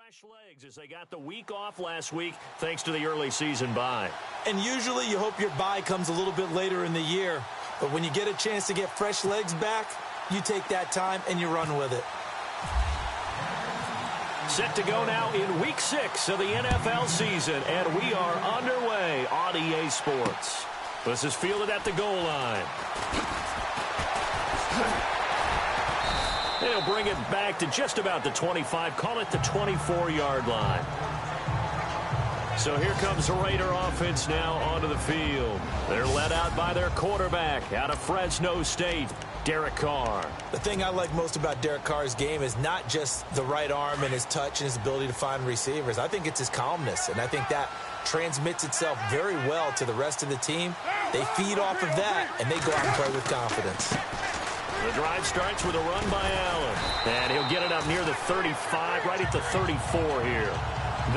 Fresh legs as they got the week off last week thanks to the early season bye. And usually you hope your bye comes a little bit later in the year. But when you get a chance to get fresh legs back, you take that time and you run with it. Set to go now in week 6 of the NFL season, and we are underway on EA Sports. This is fielded at the goal line. They'll bring it back to just about the 25, call it the 24-yard line. So here comes the Raider offense now onto the field. They're led out by their quarterback out of Fresno State, Derek Carr. The thing I like most about Derek Carr's game is not just the right arm and his touch and his ability to find receivers. I think it's his calmness, and I think that transmits itself very well to the rest of the team. They feed off of that, and they go out and play with confidence. The drive starts with a run by Allen, and he'll get it up near the 35, right at the 34 here.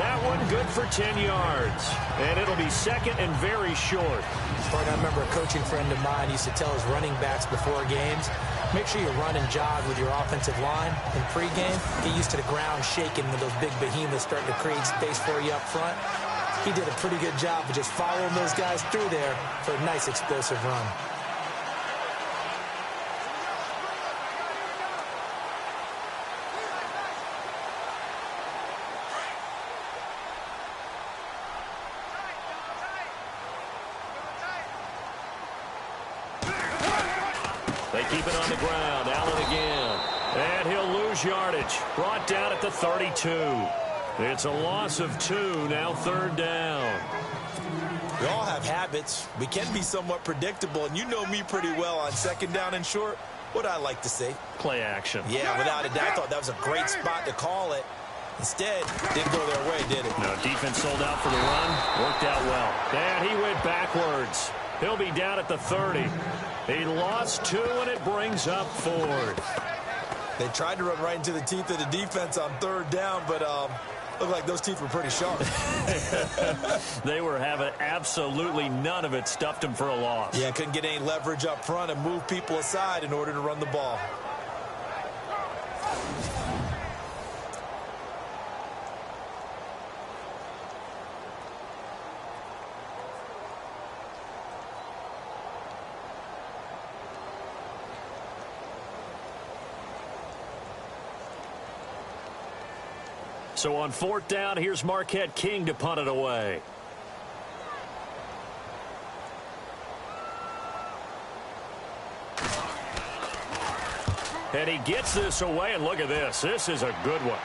That one good for 10 yards, and it'll be second and very short. I remember a coaching friend of mine used to tell his running backs before games, make sure you run and jog with your offensive line in pregame. Get used to the ground shaking when those big behemoths start to create space for you up front. He did a pretty good job of just following those guys through there for a nice explosive run. They keep it on the ground. Allen again. And he'll lose yardage. Brought down at the 32. It's a loss of 2. Now third down. We all have habits. We can be somewhat predictable. And you know me pretty well on second down and short. What I like to say? Play action. Yeah, without a doubt. I thought that was a great spot to call it. Instead, didn't go their way, did it? No, defense sold out for the run. Worked out well. And he went backwards. He'll be down at the 30. He lost 2, and it brings up 4. They tried to run right into the teeth of the defense on third down, but looked like those teeth were pretty sharp. They were having absolutely none of it. Stuffed him for a loss. Yeah, couldn't get any leverage up front and move people aside in order to run the ball. So on fourth down, here's Marquette King to punt it away. And he gets this away, and look at this. This is a good one.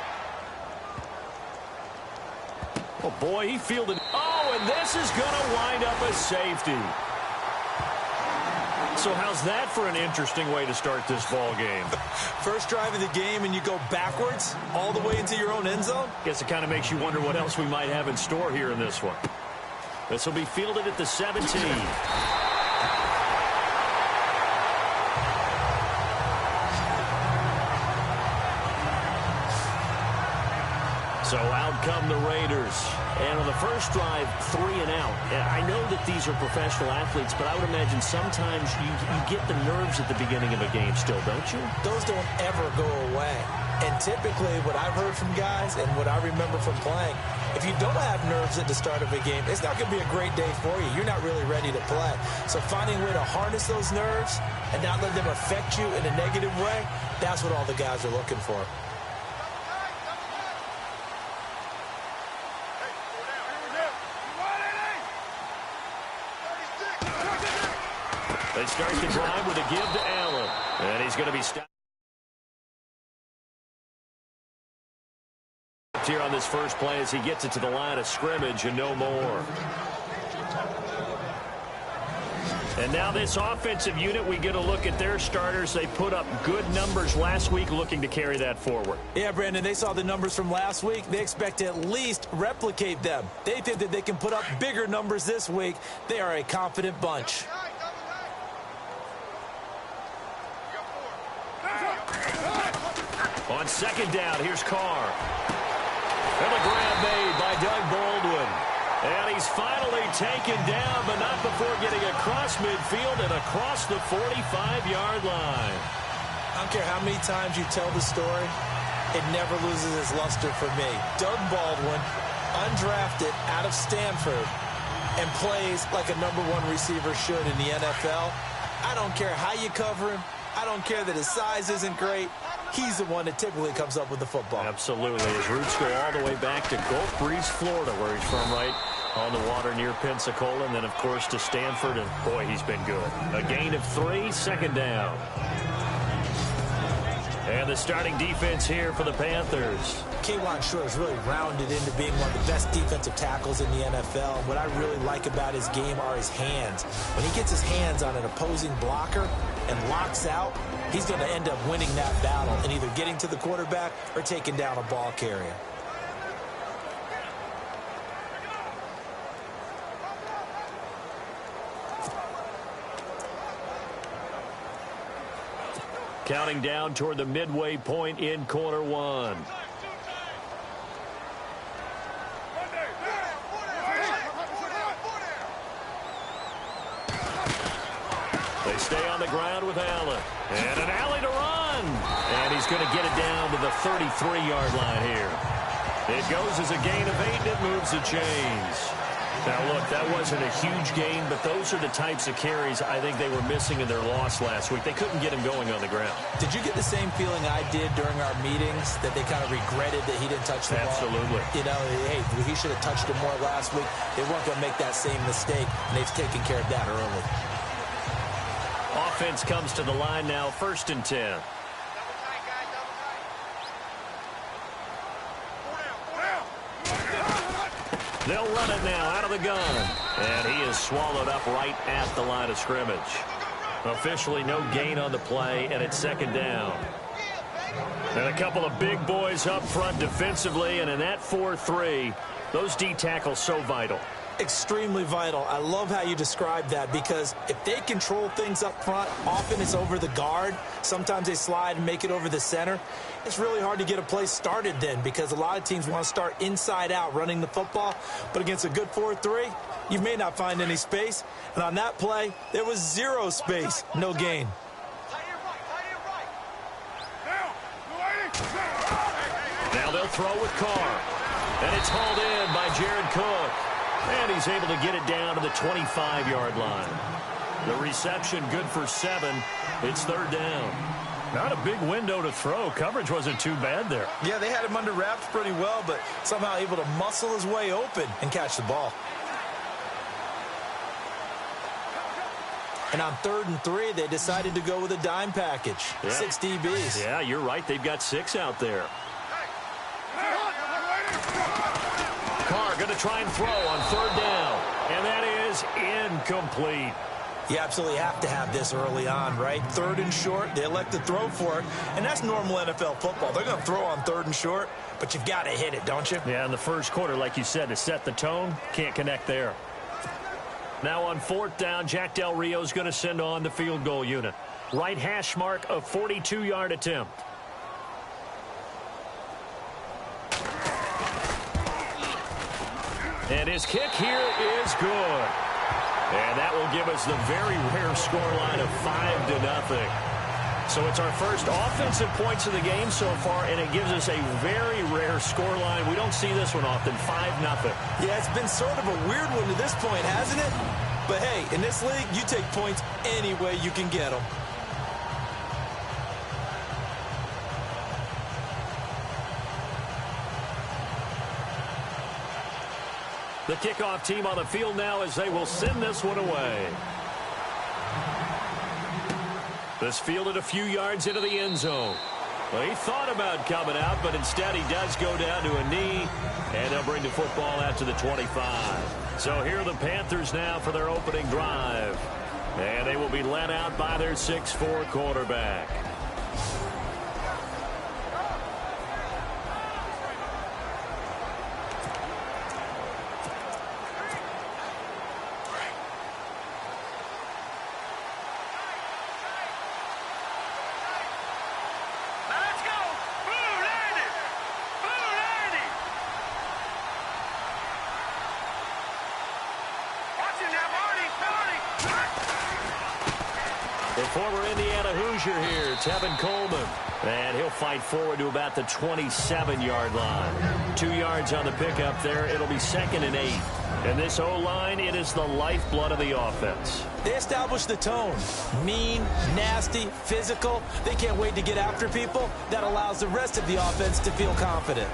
Oh, boy, he fielded. Oh, and this is going to wind up a safety. So how's that for an interesting way to start this ball game? First drive of the game and you go backwards all the way into your own end zone? Guess it kind of makes you wonder what else we might have in store here in this one. This will be fielded at the 17. So out come the Raiders. And on the first drive, 3 and out. I know that these are professional athletes, but I would imagine sometimes you get the nerves at the beginning of a game still, don't you? Those don't ever go away. And typically what I've heard from guys and what I remember from playing, if you don't have nerves at the start of a game, it's not going to be a great day for you. You're not really ready to play. So finding a way to harness those nerves and not let them affect you in a negative way, that's what all the guys are looking for. They start the drive with a give to Allen. And he's going to be stopped here on this first play as he gets it to the line of scrimmage and no more. And now this offensive unit, we get a look at their starters. They put up good numbers last week, looking to carry that forward. Yeah, Brandon, they saw the numbers from last week. They expect to at least replicate them. They think that they can put up bigger numbers this week. They are a confident bunch. On second down, here's Carr. And the grab made by Doug Baldwin. And he's finally taken down, but not before getting across midfield and across the 45-yard line. I don't care how many times you tell the story, it never loses its luster for me. Doug Baldwin, undrafted out of Stanford, and plays like a #1 receiver should in the NFL. I don't care how you cover him. I don't care that his size isn't great. He's the one that typically comes up with the football. Absolutely. His roots go all the way back to Gulf Breeze, Florida, where he's from, right on the water near Pensacola, and then, of course, to Stanford, and, boy, he's been good. A gain of 3, second down. And the starting defense here for the Panthers. K'Wan Short has really rounded into being one of the best defensive tackles in the NFL. What I really like about his game are his hands. When he gets his hands on an opposing blocker and locks out, he's going to end up winning that battle and either getting to the quarterback or taking down a ball carrier. Counting down toward the midway point in quarter 1. They stay on the ground with Allen. And an alley to run. And he's going to get it down to the 33-yard line here. It goes as a gain of 8, and it moves the chains. Now, look, that wasn't a huge gain, but those are the types of carries I think they were missing in their loss last week. They couldn't get him going on the ground. Did you get the same feeling I did during our meetings, that they kind of regretted that he didn't touch the ball? Absolutely. You know, hey, he should have touched it more last week. They weren't going to make that same mistake, and they've taken care of that early. Offense comes to the line now, 1st and 10. They'll run it now out of the gun. And he is swallowed up right at the line of scrimmage. Officially no gain on the play, and it's 2nd down. And a couple of big boys up front defensively, and in that 4-3, those D tackles so vital. Extremely vital. I love how you describe that, because if they control things up front, often it's over the guard. Sometimes they slide and make it over the center. It's really hard to get a play started then, because a lot of teams want to start inside out running the football. But against a good 4-3, you may not find any space. And on that play, there was 0 space. No gain. Now they'll throw with Carr. And it's hauled in by Jared Cook. And he's able to get it down to the 25-yard line. The reception good for 7. It's 3rd down. Not a big window to throw. Coverage wasn't too bad there. Yeah, they had him under wraps pretty well, but somehow able to muscle his way open and catch the ball. And on 3rd and 3, they decided to go with a dime package. Yeah. 6 DBs. Yeah, you're right. They've got 6 out there. Carr going to try and throw on 3rd down. And that is incomplete. You absolutely have to have this early on, right? 3rd and short, they elect to throw for it. And that's normal NFL football. They're going to throw on 3rd and short, but you've got to hit it, don't you? Yeah, in the first quarter, like you said, to set the tone, can't connect there. Now on 4th down, Jack Del Rio's going to send on the field goal unit. Right hash mark, a 42-yard attempt. And his kick here is good. And that will give us the very rare scoreline of 5-0. So it's our first offensive points of the game so far, and it gives us a very rare scoreline. We don't see this one often, 5-0. Yeah, it's been sort of a weird one to this point, hasn't it? But hey, in this league, you take points any way you can get them. The kickoff team on the field now as they will send this one away. This fielded a few yards into the end zone. Well, he thought about coming out, but instead he does go down to a knee, and they'll bring the football out to the 25. So here are the Panthers now for their opening drive. And they will be led out by their 6'4" quarterback. pressure here. Tevin Coleman. And he'll fight forward to about the 27-yard line. 2 yards on the pickup there. It'll be 2nd and 8. And this O-line, it is the lifeblood of the offense. They established the tone. Mean, nasty, physical. They can't wait to get after people. That allows the rest of the offense to feel confident.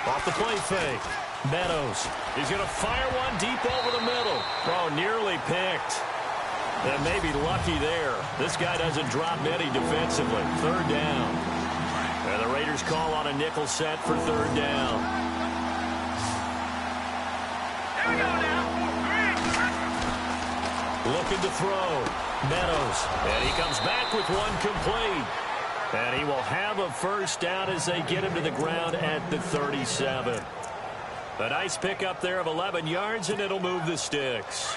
Off the play fake. Meadows. He's going to fire one deep over the middle. Oh, nearly picked. And maybe lucky there. This guy doesn't drop many defensively. 3rd down. And the Raiders call on a nickel set for 3rd down. Here we go now. Looking to throw. Meadows. And he comes back with one complete. And he will have a 1st down as they get him to the ground at the 37. A nice pickup there of 11 yards, and it'll move the sticks.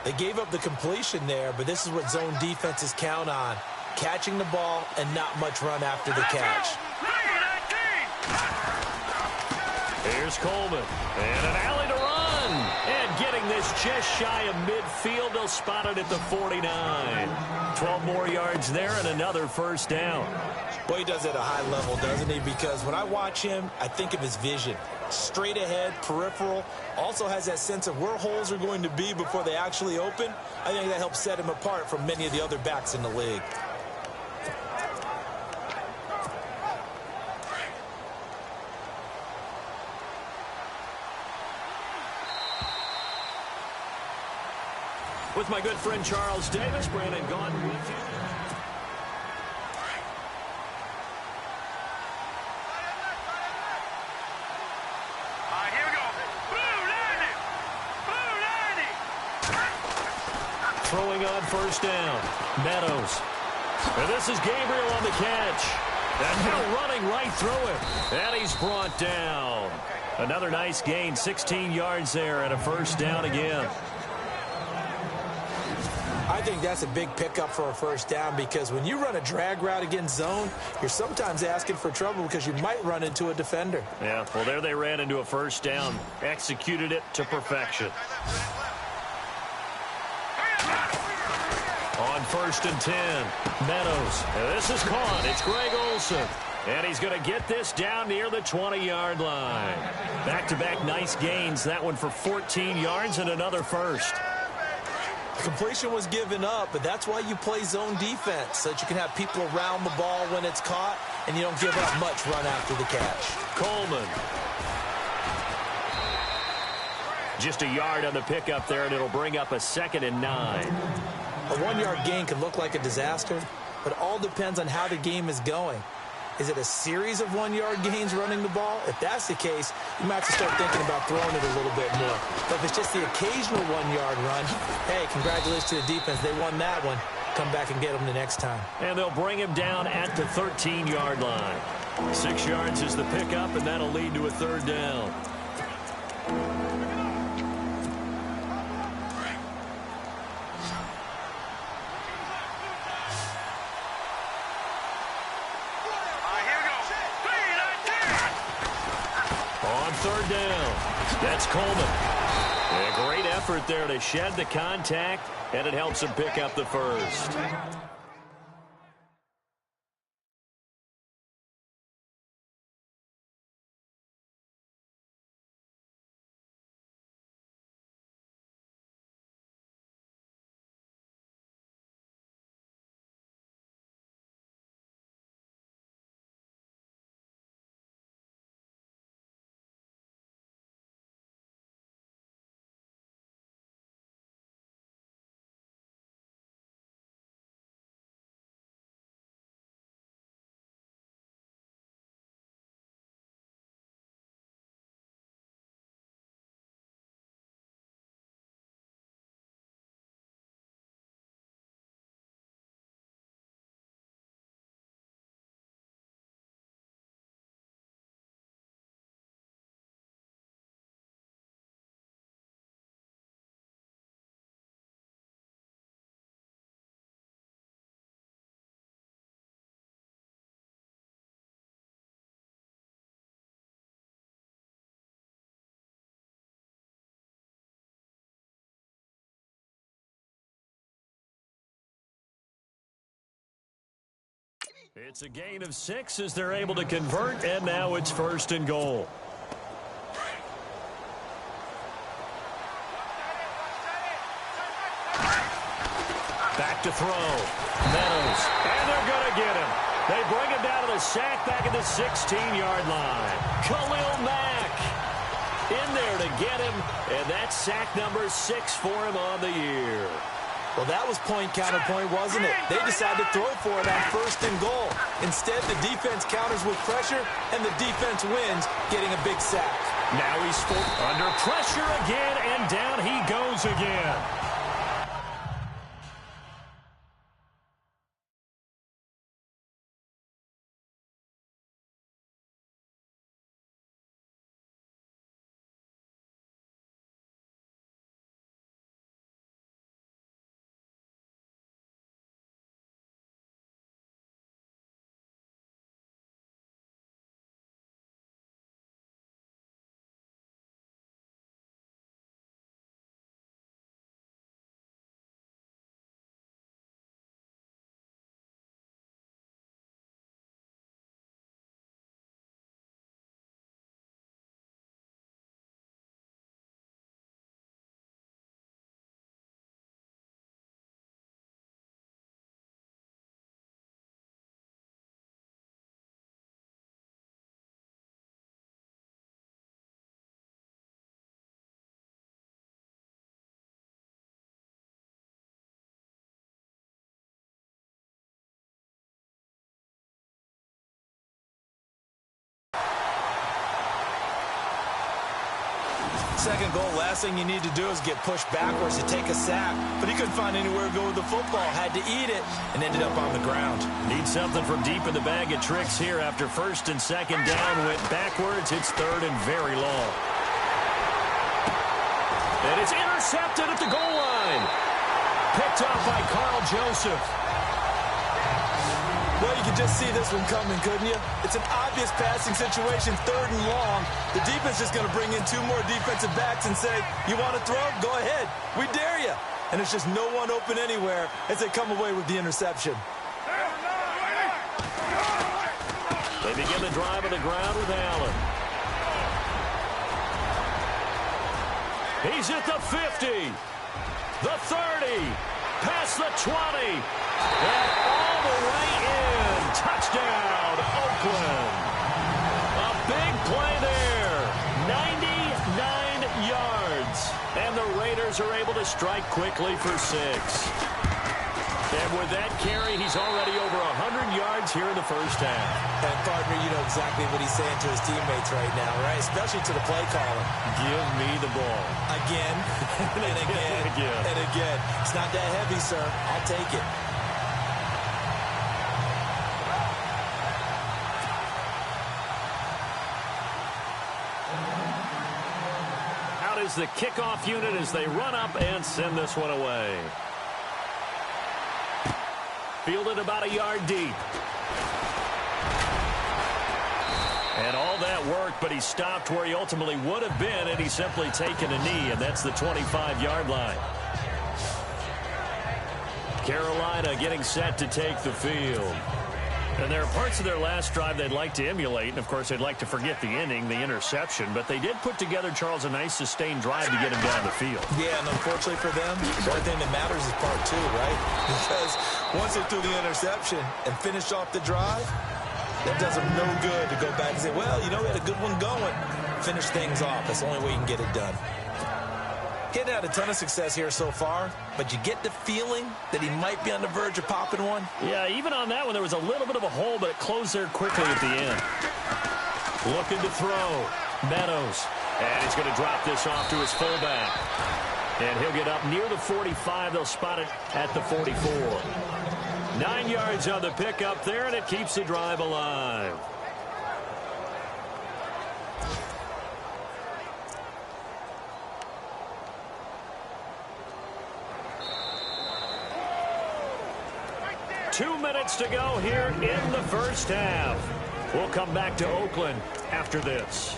They gave up the completion there, but this is what zone defenses count on. Catching the ball and not much run after the catch. Here's Coleman. And an alley to run. And getting this just shy of midfield. They'll spot it at the 49. 12 more yards there and another 1st down. Well, he does it at a high level, doesn't he? Because when I watch him, I think of his vision. Straight ahead, peripheral. Also has that sense of where holes are going to be before they actually open. I think that helps set him apart from many of the other backs in the league. With my good friend Charles Davis, Brandon Gaudin with you. Here we go. Blue 90. Throwing on 1st down. Meadows. And this is Gabriel on the catch. And now running right through it. And he's brought down. Another nice gain, 16 yards there and a 1st down again. I think that's a big pickup for a 1st down because when you run a drag route against zone, you're sometimes asking for trouble because you might run into a defender. Yeah, well, there they ran into a 1st down. Executed it to perfection. On 1st and 10, Meadows. And this is caught. It's Greg Olsen. And he's going to get this down near the 20-yard line. Back-to-back nice gains. That one for 14 yards and another 1st. Completion was given up, but that's why you play zone defense, so that you can have people around the ball when it's caught, and you don't give up much run after the catch. Coleman. Just a yard on the pickup there, and it'll bring up a 2nd and 9. A 1-yard gain can look like a disaster, but it all depends on how the game is going. Is it a series of 1-yard gains running the ball? If that's the case, you might have to start thinking about throwing it a little bit more. But if it's just the occasional 1-yard run, hey, congratulations to the defense. They won that one. Come back and get them the next time. And they'll bring him down at the 13-yard line. 6 yards is the pickup, and that'll lead to a 3rd down. On 3rd down, that's Coleman. A great effort there to shed the contact, and it helps him pick up the 1st. It's a gain of 6 as they're able to convert, and now it's 1st and goal. Back to throw. Meadows. And they're going to get him. They bring him down to the sack back at the 16-yard line. Khalil Mack in there to get him, and that's sack number 6 for him on the year. Well, that was point counterpoint, wasn't it? They decided to throw for it on 1st and goal. Instead, the defense counters with pressure, and the defense wins, getting a big sack. Now he's under pressure again, and down he goes again. Second goal, last thing you need to do is get pushed backwards to take a sack. But he couldn't find anywhere to go with the football. Had to eat it and ended up on the ground. Need something from deep in the bag of tricks here. After 1st and 2nd down, went backwards. It's 3rd and very long. And it's intercepted at the goal line. Picked off by Carl Joseph. Well, you could just see this one coming, couldn't you? It's an obvious passing situation, 3rd and long. The defense is going to bring in 2 more defensive backs and say, you want to throw? Go ahead. We dare you. And it's just no one open anywhere as they come away with the interception. They begin the drive on the ground with Allen. He's at the 50, the 30, past the 20, and all the way in. Touchdown, Oakland. A big play there. 99 yards. And the Raiders are able to strike quickly for 6. And with that carry, he's already over 100 yards here in the first half. And, partner, you know exactly what he's saying to his teammates right now, right? Especially to the play caller. Give me the ball. Again, and again, and again. It's not that heavy, sir. I'll take it. Out is the kickoff unit as they run up and send this one away. Fielded about a yard deep. And all that worked, but he stopped where he ultimately would have been, and he's simply taken a knee, and that's the 25-yard line. Carolina getting set to take the field. And there are parts of their last drive they'd like to emulate, and, of course, they'd like to forget the inning, the interception. But they did put together, Charles, a nice sustained drive to get him down the field. Yeah, and unfortunately for them, the only thing that matters is part 2, right? Because once they threw the interception and finished off the drive, that does them no good to go back and say, well, you know, we had a good one going. Finish things off. That's the only way you can get it done. He hadn't had a ton of success here so far, but you get the feeling that he might be on the verge of popping one. Yeah, even on that one, there was a little bit of a hole, but it closed there quickly at the end. Looking to throw. Meadows. And he's going to drop this off to his fullback. And he'll get up near the 45. They'll spot it at the 44. 9 yards on the pickup there, and it keeps the drive alive. Two minutes to go here in the first half. We'll come back to Oakland after this.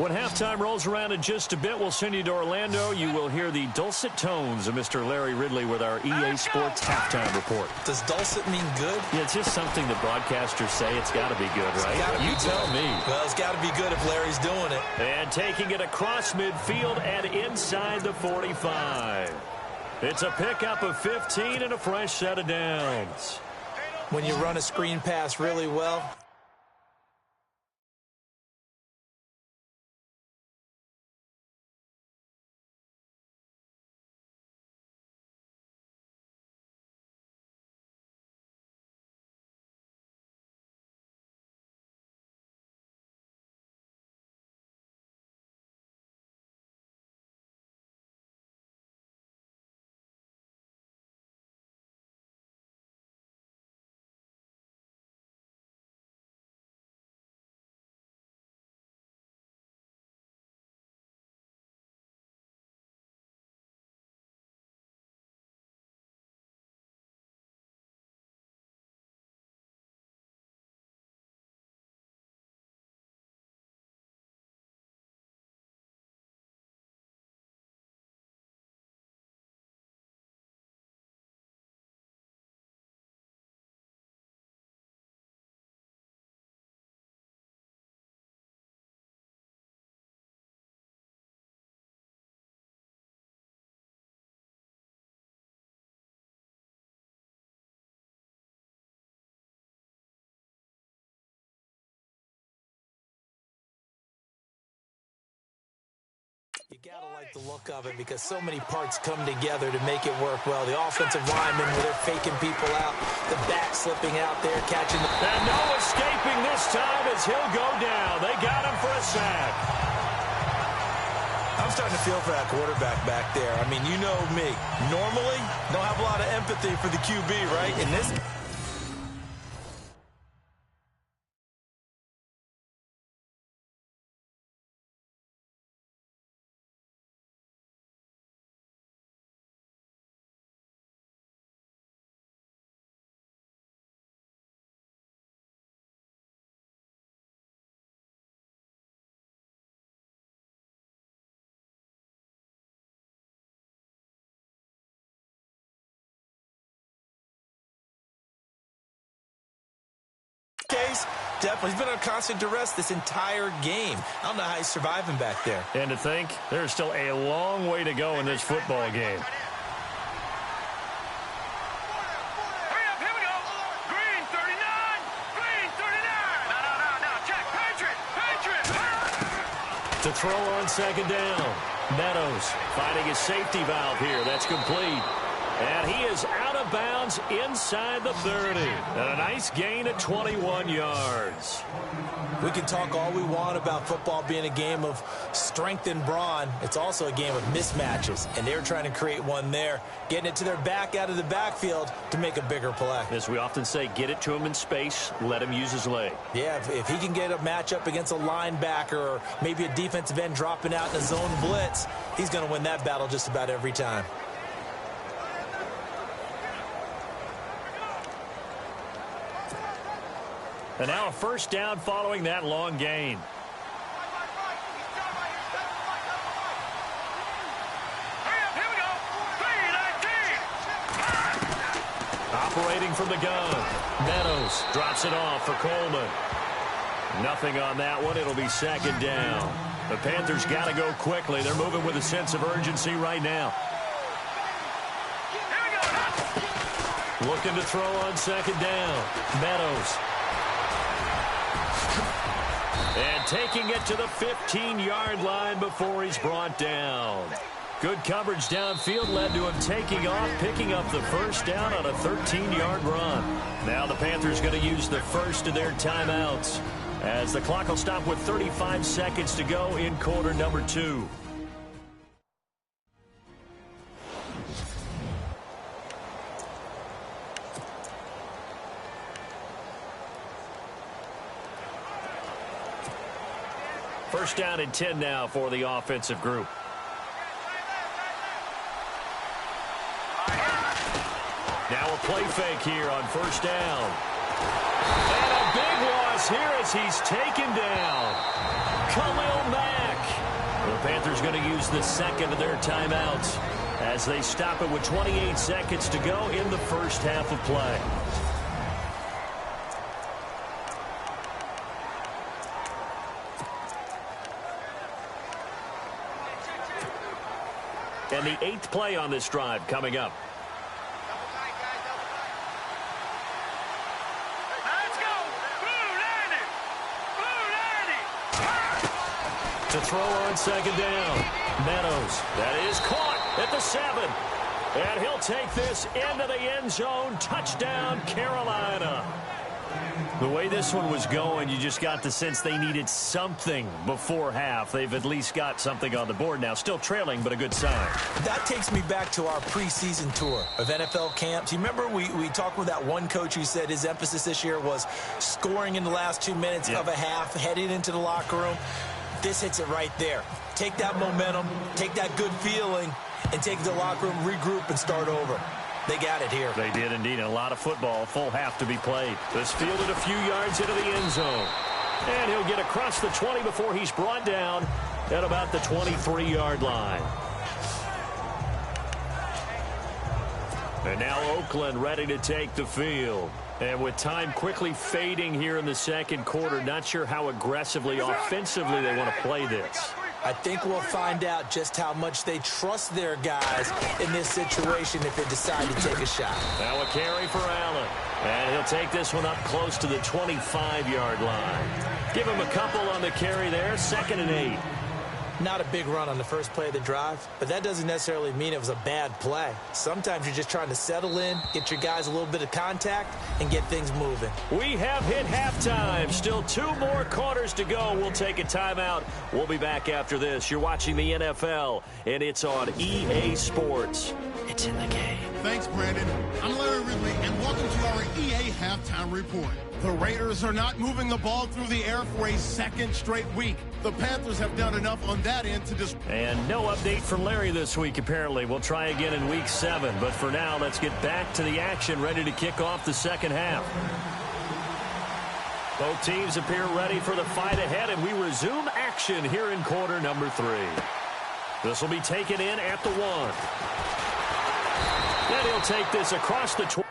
When halftime rolls around in just a bit, we'll send you to Orlando. You will hear the dulcet tones of Mr. Larry Ridley with our EA Sports halftime report. Does dulcet mean good? Yeah, it's just something that broadcasters say. It's got to be good, right? You tell me. Well, it's got to be good if Larry's doing it. And taking it across midfield and inside the 45. It's a pickup of 15 and a fresh set of downs. When you run a screen pass really well, you got to like the look of it because so many parts come together to make it work well. The offensive linemen, where they're faking people out, the back slipping out there, catching the... And no escaping this time as he'll go down. They got him for a sack. I'm starting to feel for that quarterback back there. I mean, you know me. Normally, don't have a lot of empathy for the QB, right? In this... case, definitely. He's been on constant duress this entire game. I don't know how he's surviving back there. And to think, there's still a long way to go in this football game. Hurry up, here we go. Green 39. Green 39. No. Check. Patriot. To throw on second down. Meadows finding his safety valve here. That's complete. And he is out of bounds inside the 30. And a nice gain at 21 yards. We can talk all we want about football being a game of strength and brawn. It's also a game of mismatches, and they're trying to create one there, getting it to their back out of the backfield to make a bigger play. As we often say, get it to him in space, let him use his leg. Yeah, if he can get a matchup against a linebacker or maybe a defensive end dropping out in a zone blitz, he's going to win that battle just about every time. And now a first down following that long gain. Here we go. 3-19. Operating from the gun. Meadows drops it off for Coleman. Nothing on that one. It'll be second down. The Panthers got to go quickly. They're moving with a sense of urgency right now. Here we go. Looking to throw on second down. Meadows. And taking it to the 15-yard line before he's brought down. Good coverage downfield led to him taking off, picking up the first down on a 13-yard run. Now the Panthers going to use the first of their timeouts as the clock will stop with 35 seconds to go in quarter number 2. First down and 10 now for the offensive group. Now a play fake here on first down. And a big loss here as he's taken down. Khalil Mack. The Panthers going to use the second of their timeouts as they stop it with 28 seconds to go in the first half of play. And the 8th play on this drive coming up. Let's go. Blue landed. Blue landed. To throw on second down. Meadows. That is caught at the 7. And he'll take this into the end zone. Touchdown, Carolina. The way this one was going, you just got the sense they needed something before half. They've at least got something on the board now. Still trailing, but a good sign. That takes me back to our preseason tour of NFL camps. You remember we talked with that one coach who said his emphasis this year was scoring in the last 2 minutes of a half, heading into the locker room. This hits it right there. Take that momentum, take that good feeling, and take it to the locker room, regroup, and start over. They got it here. They did indeed. And a lot of football, full half to be played. This fielded a few yards into the end zone. And he'll get across the 20 before he's brought down at about the 23-yard line. And now Oakland ready to take the field. And with time quickly fading here in the second quarter, not sure how aggressively, offensively they want to play this. I think we'll find out just how much they trust their guys in this situation if they decide to take a shot. Now a carry for Allen. And he'll take this one up close to the 25-yard line. Give him a couple on the carry there. 2nd and 8. Not a big run on the first play of the drive, but that doesn't necessarily mean it was a bad play. Sometimes you're just trying to settle in, get your guys a little bit of contact, and get things moving. We have hit halftime. Still 2 more quarters to go. We'll take a timeout. We'll be back after this. You're watching the NFL, and it's on EA Sports. It's in the game. Thanks, Brandon. I'm Larry Ridley, and welcome to our EA Halftime Report. The Raiders are not moving the ball through the air for a second straight week. The Panthers have done enough on that end to just... And no update from Larry this week, apparently. We'll try again in week 7. But for now, let's get back to the action, ready to kick off the second half. Both teams appear ready for the fight ahead, and we resume action here in quarter number 3. This will be taken in at the 1. Then he'll take this across the 20.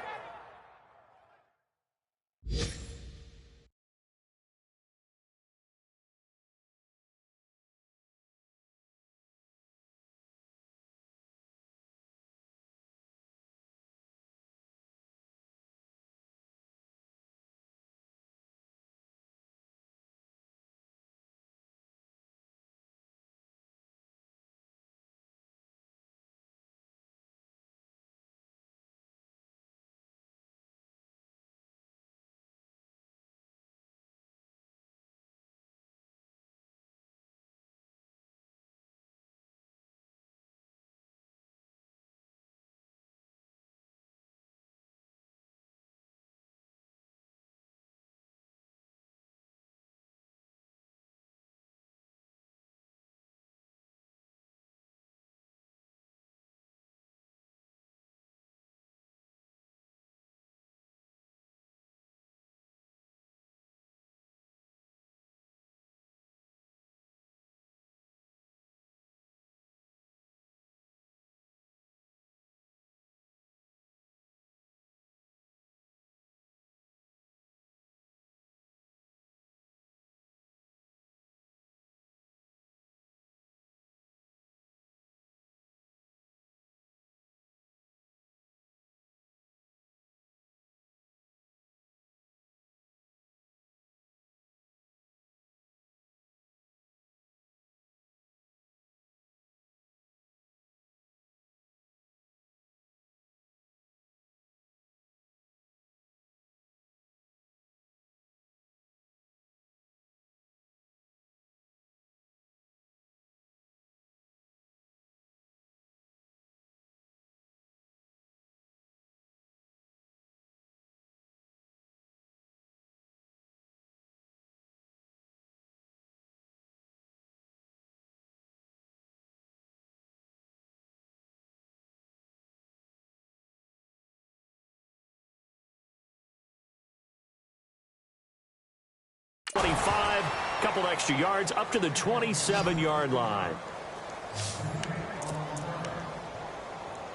25, couple extra yards up to the 27-yard line.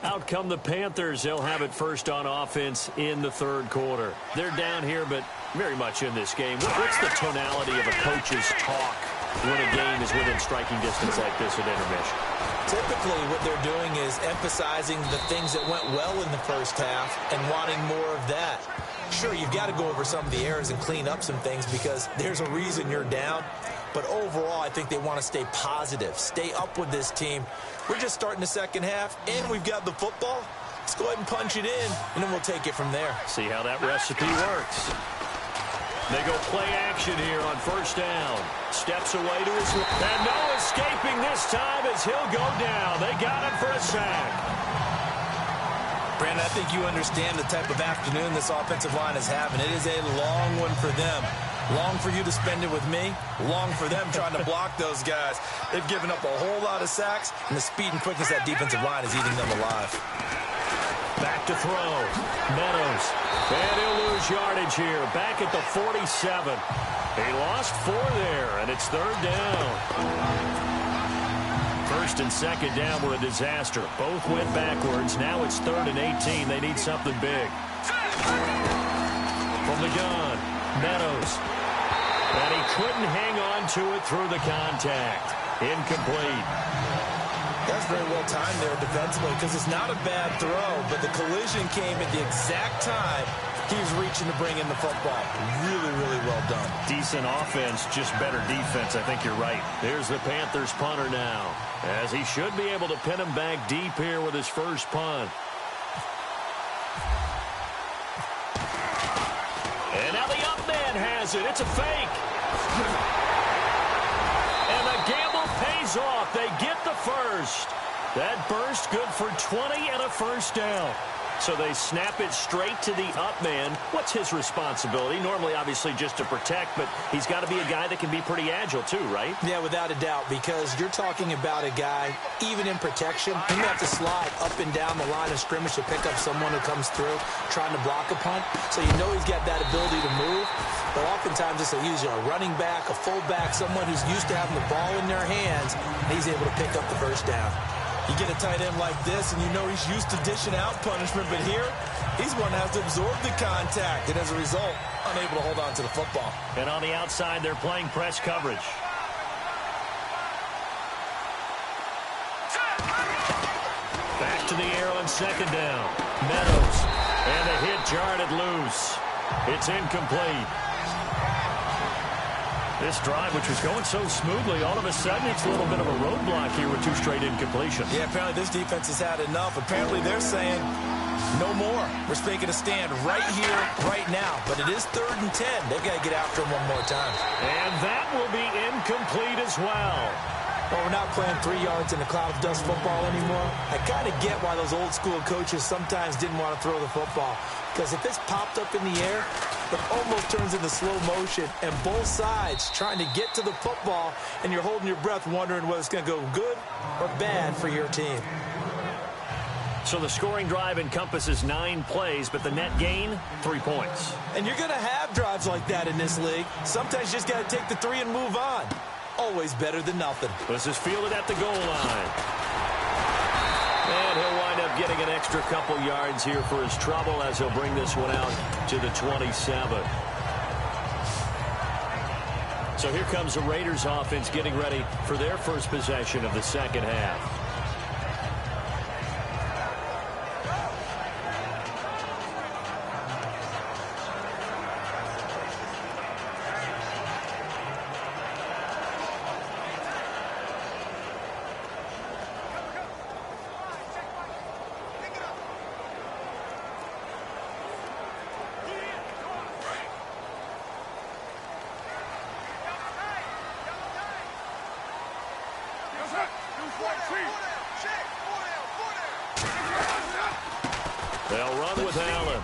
Out come the Panthers. They'll have it first on offense in the third quarter. They're down here, but very much in this game. What's the tonality of a coach's talk when a game is within striking distance like this at intermission? Typically, what they're doing is emphasizing the things that went well in the first half and wanting more of that. Sure, you've got to go over some of the errors and clean up some things because there's a reason you're down. But overall, I think they want to stay positive, stay up with this team. We're just starting the second half, and we've got the football. Let's go ahead and punch it in, and then we'll take it from there. See how that recipe works. They go play action here on first down. Steps away to his left. And no escaping this time as he'll go down. They got him for a sack. Brandon, I think you understand the type of afternoon this offensive line is having. It is a long one for them. Long for you to spend it with me. Long for them trying to block those guys. They've given up a whole lot of sacks, and the speed and quickness of that defensive line is eating them alive. Back to throw. Meadows. And he'll lose yardage here. Back at the 47. He lost 4 there, and it's third down. First and second down were a disaster. Both went backwards. Now it's 3rd and 18. They need something big. From the gun, Meadows. And he couldn't hang on to it through the contact. Incomplete. That's very well timed there defensively because it's not a bad throw, but the collision came at the exact time he was reaching to bring in the football. Really, really well done. Decent offense, just better defense. I think you're right. There's the Panthers punter now, as he should be able to pin him back deep here with his first punt. And now the up man has it. It's a fake. And the gamble pays off. They get the first. That burst good for 20 and a first down. So they snap it straight to the up man. What's his responsibility? Normally, obviously, just to protect, but he's got to be a guy that can be pretty agile too, right? Yeah, without a doubt, because you're talking about a guy, even in protection, he may have to slide up and down the line of scrimmage to pick up someone who comes through trying to block a punt. So you know he's got that ability to move. But oftentimes it's usually a running back, a fullback, someone who's used to having the ball in their hands, and he's able to pick up the first down. You get a tight end like this, and you know he's used to dishing out punishment, but here, he's one that has to absorb the contact, and as a result, unable to hold on to the football. And on the outside, they're playing press coverage. Back to the air on second down. Meadows, and a hit jarred loose. It's incomplete. This drive, which was going so smoothly, all of a sudden it's a little bit of a roadblock here with 2 straight incompletions. Yeah, apparently this defense has had enough. Apparently they're saying no more. We're making a stand right here, right now. But it is 3rd and 10. They've got to get after him one more time. And that will be incomplete as well. Well, we're not playing 3 yards in a cloud of dust football anymore. I kind of get why those old school coaches sometimes didn't want to throw the football. Because if it's popped up in the air, it almost turns into slow motion, and both sides trying to get to the football, and you're holding your breath wondering whether it's going to go good or bad for your team. So the scoring drive encompasses 9 plays, but the net gain, 3 points. And you're going to have drives like that in this league. Sometimes you just got to take the 3 and move on. Always better than nothing. This is fielded at the goal line. And he'll wind up getting an extra couple yards here for his trouble as he'll bring this one out to the 27. So here comes the Raiders offense getting ready for their first possession of the second half. They'll run with Allen.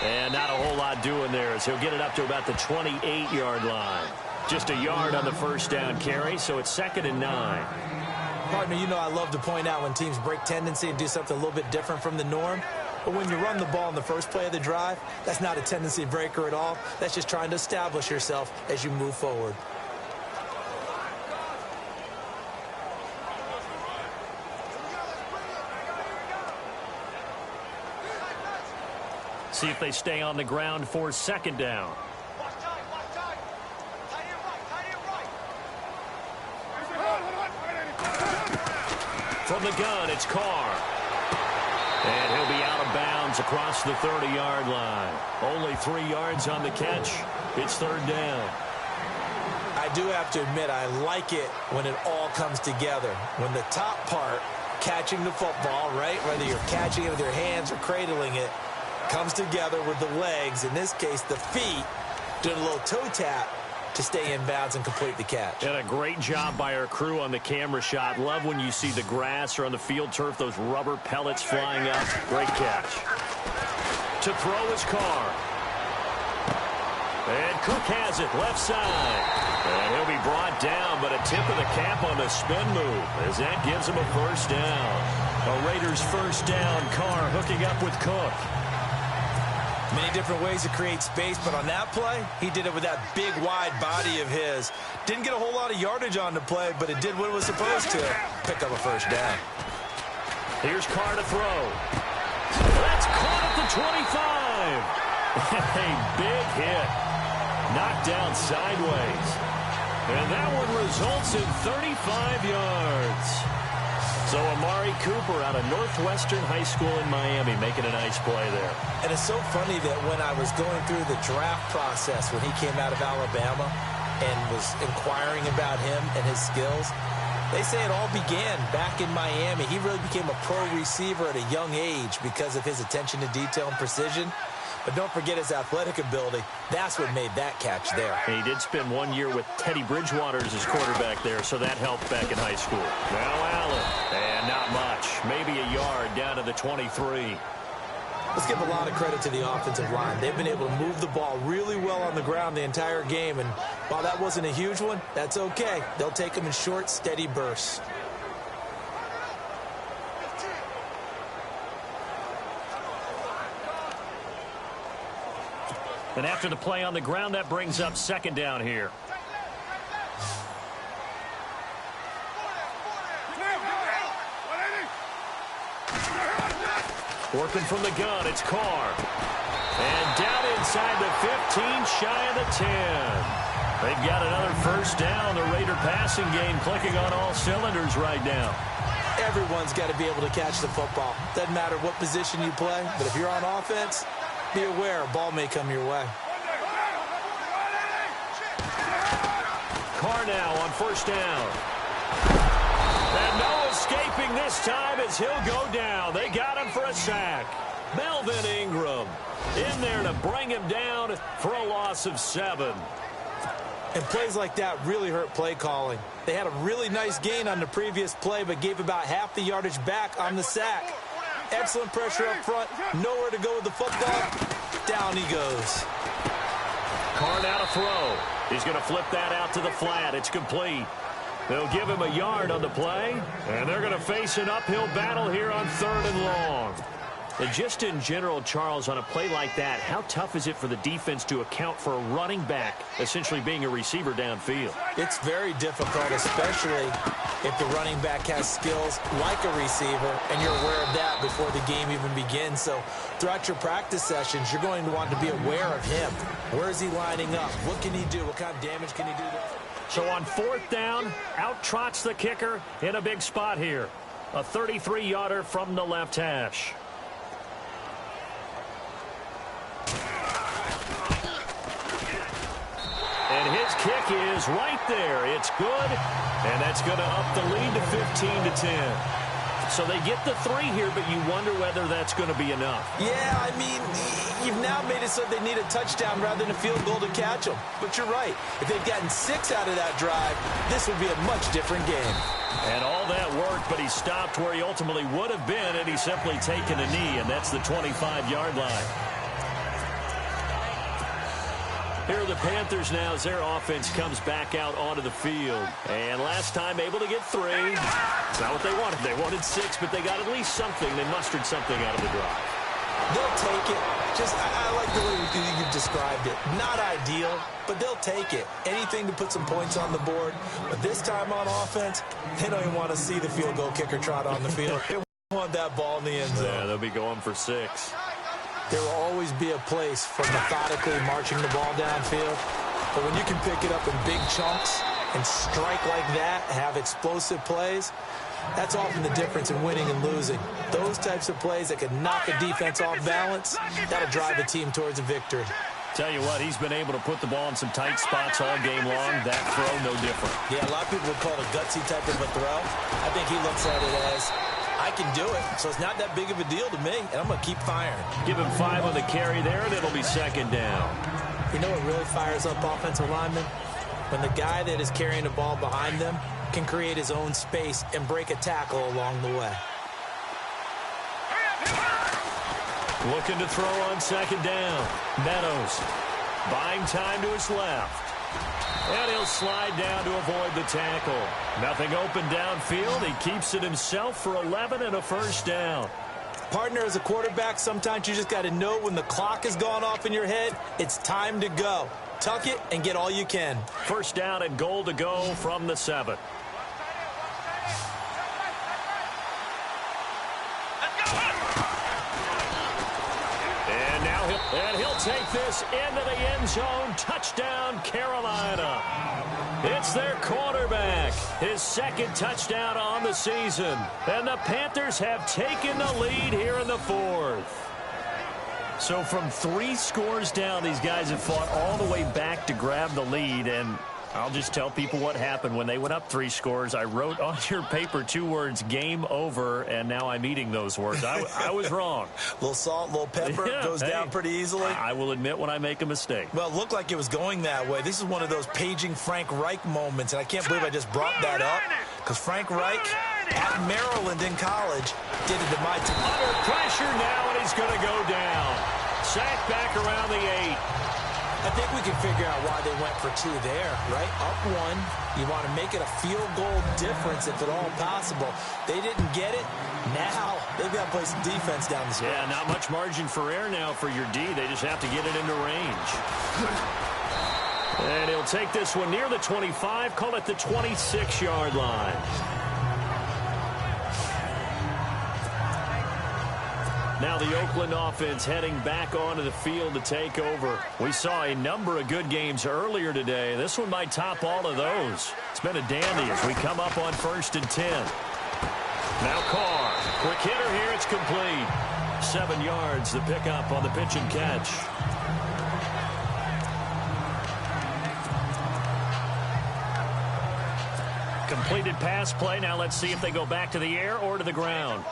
And not a whole lot doing there as he'll get it up to about the 28-yard line. Just a yard on the first down carry, so it's 2nd and 9. Partner, you know I love to point out when teams break tendency and do something a little bit different from the norm. But when you run the ball in the first play of the drive, that's not a tendency breaker at all. That's just trying to establish yourself as you move forward. See if they stay on the ground for second down. From the gun, it's Carr. And he'll be out of bounds across the 30-yard line. Only 3 yards on the catch. It's third down. I do have to admit, I like it when it all comes together. When the top part, catching the football, right, whether you're catching it with your hands or cradling it, comes together with the legs, in this case the feet, doing a little toe tap to stay in bounds and complete the catch. And a great job by our crew on the camera shot. Love when you see the grass or on the field turf, those rubber pellets flying up. Great catch. To throw is Carr. And Cook has it left side. And he'll be brought down, but a tip of the cap on the spin move as that gives him a first down. A Raiders first down. Carr hooking up with Cook. Many different ways to create space, but on that play, he did it with that big, wide body of his. Didn't get a whole lot of yardage on the play, but it did what it was supposed to. Pick up a first down. Here's Carr to throw. That's caught at the 25. A big hit. Knocked down sideways. And that one results in 35 yards. So Amari Cooper out of Northwestern High School in Miami making a nice play there. And it's so funny that when I was going through the draft process when he came out of Alabama and was inquiring about him and his skills, they say it all began back in Miami. He really became a pro receiver at a young age because of his attention to detail and precision. But don't forget his athletic ability. That's what made that catch there. And he did spend 1 year with Teddy Bridgewater as his quarterback there, so that helped back in high school. Now Allen, and not much. Maybe a yard down to the 23. Let's give a lot of credit to the offensive line. They've been able to move the ball really well on the ground the entire game, and while that wasn't a huge one, that's okay. They'll take them in short, steady bursts. And after the play on the ground, that brings up second down here. Working from the gun, it's Carr. And down inside the 15, shy of the 10. They've got another first down. The Raider passing game clicking on all cylinders right now. Everyone's got to be able to catch the football. Doesn't matter what position you play, but if you're on offense, be aware a ball may come your way. Carr now on first down. And no escaping this time as he'll go down. They got him for a sack. Melvin Ingram in there to bring him down for a loss of 7. And plays like that really hurt play calling. They had a really nice gain on the previous play, but gave about half the yardage back on the sack. Excellent pressure up front. Nowhere to go with the football. Down he goes. Carr now to throw. He's going to flip that out to the flat. It's complete. They'll give him a yard on the play, and they're going to face an uphill battle here on 3rd and long. And just in general, Charles, on a play like that, how tough is it for the defense to account for a running back essentially being a receiver downfield? It's very difficult, especially if the running back has skills like a receiver, and you're aware of that before the game even begins. So throughout your practice sessions, you're going to want to be aware of him. Where is he lining up? What can he do? What kind of damage can he do there? So on 4th down, out trots the kicker in a big spot here. A 33-yarder from the left hash. And his kick is right there. It's good, and that's going to up the lead to 15-10. So they get the 3 here, but you wonder whether that's going to be enough. Yeah, I mean, you've now made it so they need a touchdown rather than a field goal to catch them. But you're right. If they've gotten 6 out of that drive, this would be a much different game. And all that worked, but he stopped where he ultimately would have been, and he's simply taken a knee, and that's the 25-yard line. Here are the Panthers now as their offense comes back out onto the field. And last time able to get 3. It's not what they wanted. They wanted 6, but they got at least something. They mustered something out of the drive. They'll take it. I like the way you've described it. Not ideal, but they'll take it. Anything to put some points on the board. But this time on offense, they don't even want to see the field goal kicker trot on the field. They want that ball in the end zone. Yeah, they'll be going for 6. There will always be a place for methodically marching the ball downfield. But when you can pick it up in big chunks and strike like that, have explosive plays, that's often the difference in winning and losing. Those types of plays that can knock a defense off balance, that'll drive a team towards a victory. Tell you what, he's been able to put the ball in some tight spots all game long. That throw, no different. Yeah, a lot of people would call it a gutsy type of a throw. I think he looks at it as, I can do it, so it's not that big of a deal to me, and I'm going to keep firing. Give him 5 on the carry there, and it'll be 2nd down. You know what really fires up offensive linemen? When the guy that is carrying the ball behind them can create his own space and break a tackle along the way. Looking to throw on 2nd down. Meadows buying time to his left. And he'll slide down to avoid the tackle. Nothing open downfield. He keeps it himself for 11 and a 1st down. Partner, as a quarterback, sometimes you just got to know when the clock has gone off in your head, it's time to go. Tuck it and get all you can. 1st down and goal to go from the 7. And he'll take this into the end zone. Touchdown, Carolina. It's their quarterback. His 2nd touchdown on the season. And the Panthers have taken the lead here in the 4th. So from 3 scores down, these guys have fought all the way back to grab the lead. And I'll just tell people what happened when they went up 3 scores. I wrote on your paper 2 words, game over, and now I'm eating those words. I was wrong. Little salt, little pepper, goes down pretty easily. I will admit when I make a mistake. Well, it looked like it was going that way. This is one of those paging Frank Reich moments, and I can't believe I just brought that up, because Frank Reich at Maryland in college did it to my team. Under pressure now, and he's going to go down. Sacked back around the 8. I think we can figure out why they went for 2 there, right? Up 1. You want to make it a field goal difference if at all possible. They didn't get it. Now they've got to play some defense down the stretch. Yeah, not much margin for error now for your D. They just have to get it into range. And he'll take this one near the 25, call it the 26-yard line. Now the Oakland offense heading back onto the field to take over. We saw a number of good games earlier today. This one might top all of those. It's been a dandy as we come up on 1st and 10. Now Carr. Quick hitter here. It's complete. 7 yards, the pickup on the pitch and catch. Completed pass play. Now let's see if they go back to the air or to the ground.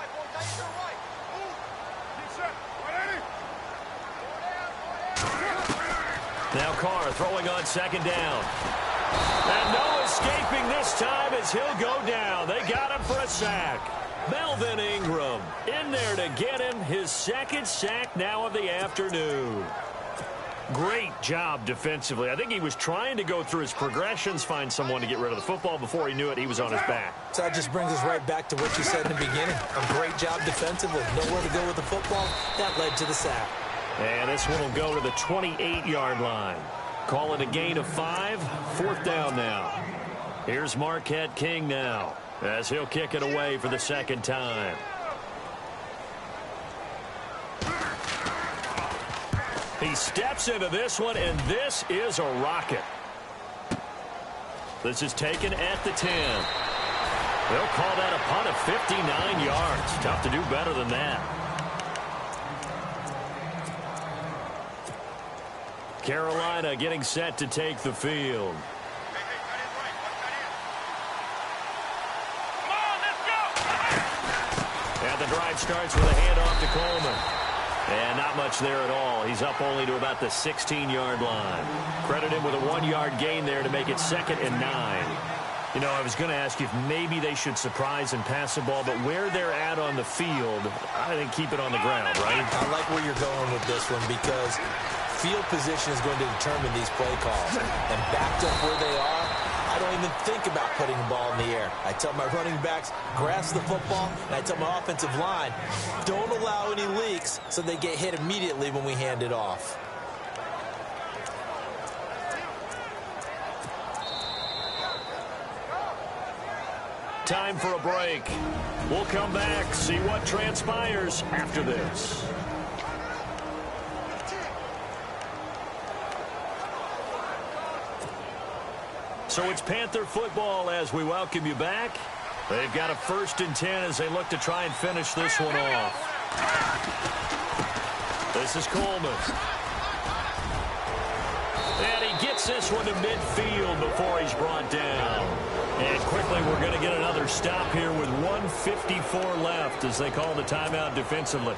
Now Carr throwing on 2nd down. And no escaping this time as he'll go down. They got him for a sack. Melvin Ingram in there to get him his 2nd sack now of the afternoon. Great job defensively. I think he was trying to go through his progressions, find someone to get rid of the football. Before he knew it, he was on his back. So that just brings us right back to what you said in the beginning. A great job defensively. Nowhere to go with the football. That led to the sack. And this one will go to the 28-yard line. Call it a gain of 5. 4th down now. Here's Marquette King now as he'll kick it away for the 2nd time. He steps into this one, and this is a rocket. This is taken at the 10. They'll call that a punt of 59 yards. Tough to do better than that. Carolina getting set to take the field. And the drive starts with a handoff to Coleman. And not much there at all. He's up only to about the 16-yard line. Credit him with a 1-yard gain there to make it 2nd and 9. You know, I was going to ask you if maybe they should surprise and pass the ball, but where they're at on the field, I think keep it on the ground, right? I like where you're going with this one because field position is going to determine these play calls. And backed up where they are, I don't even think about putting the ball in the air. I tell my running backs, grasp the football, and I tell my offensive line, don't allow any leaks so they get hit immediately when we hand it off. Time for a break. We'll come back, see what transpires after this. So it's Panther football as we welcome you back. They've got a 1st and 10 as they look to try and finish this one off. This is Coleman. And he gets this one to midfield before he's brought down. And quickly we're going to get another stop here with 1:54 left as they call the timeout defensively.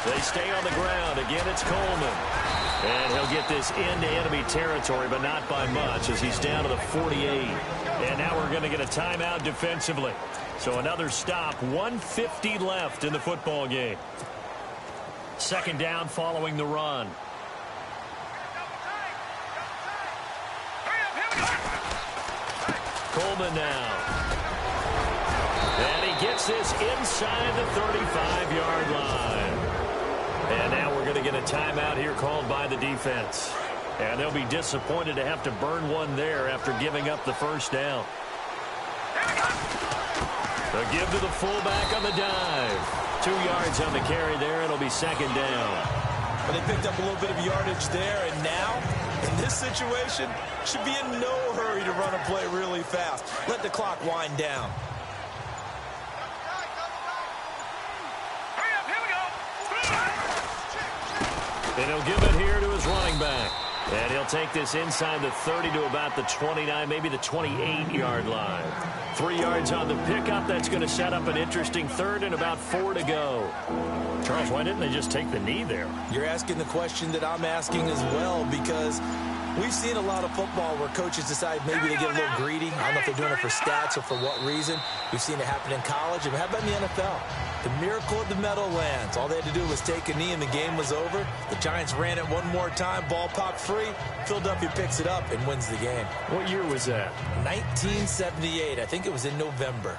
They stay on the ground. Again, it's Coleman. And he'll get this into enemy territory, but not by much as he's down to the 48. And now we're going to get a timeout defensively. So another stop, 1:50 left in the football game. 2nd down following the run. Coleman now. And he gets this inside the 35-yard line. And now we're going to get a timeout here called by the defense. And they'll be disappointed to have to burn one there after giving up the 1st down. A give to the fullback on the dive. 2 yards on the carry there. It'll be 2nd down. But they picked up a little bit of yardage there, and now, in this situation, should be in no hurry to run a play really fast. Let the clock wind down. And he'll give it here to his running back. And he'll take this inside the 30 to about the 29, maybe the 28-yard line. 3 yards on the pickup. That's going to set up an interesting 3rd and about 4 to go. Charles, why didn't they just take the knee there? You're asking the question that I'm asking as well, because we've seen a lot of football where coaches decide maybe they get a little greedy. I don't know if they're doing it for stats or for what reason. We've seen it happen in college. And how about in the NFL? The miracle of the Meadowlands. All they had to do was take a knee and the game was over. The Giants ran it one more time. Ball popped free. Philadelphia picks it up and wins the game. What year was that? 1978. I think it was in November.